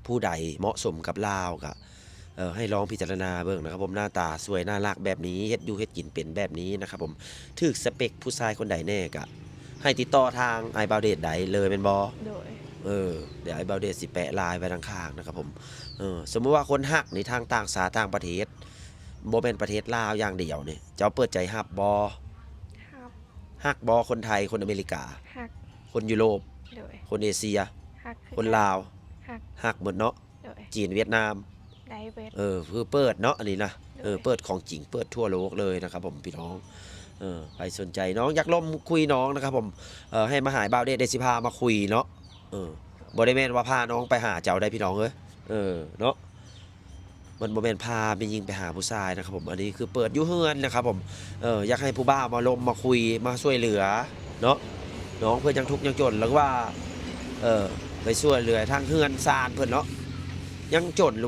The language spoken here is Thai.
ผู้ใดเหมาะสมกับลาวก็ให้ลองพิจารณาเบิ่งนะครับผมหน้าตาสวยน่ารักแบบนี้เฮ็ดอยู่เฮ็ดกินเป็นแบบนี้นะครับผมถูกสเปคผู้ชายคนใดแน่ก็ให้ติดต่อทางไอบาวเดตใดเลยแม่นบ่โดยเดี๋ยวไอ้เบาเดชสิแปะลายไว้ทางข้างนะครับผมสมมุติว่าคนฮักในทางต่างประเทศบ่เป็นประเทศลาวอย่างเดียวนี่เจ้าเปิดใจฮับบ่ครับ ฮักบ่คนไทยคนอเมริกาหักคนยุโรปโดยคนเอเชียหักคนลาวหักฮักหมดเนาะโดยจีนเวียดนามได้เบิดคือเปิดเนาะอันนี้นะโดยเปิดของจริงเปิดทั่วโลกเลยนะครับผมพี่น้องใครสนใจน้องอยากล่มคุยน้องนะครับผมให้มาหาเบาเดชได้สิพามาคุยเนาะบ่ได้แม่นว่าพาน้องไปหาเจ้าได้พี่น้องเอ้ยเนาะมันบ่แม่นพาไปยิงไปหาผู้ชายนะครับผมอันนี้คือเปิดอยู่เฮือนนะครับผมอยากให้ผู้บ่าวมาลมมาคุยมาช่วยเหลือเนาะน้องเพิ่นยังทุกข์ยังจนแล้วก็ว่าไปช่วยเหลือทางเฮือนซานเพิ่นเนาะยังจน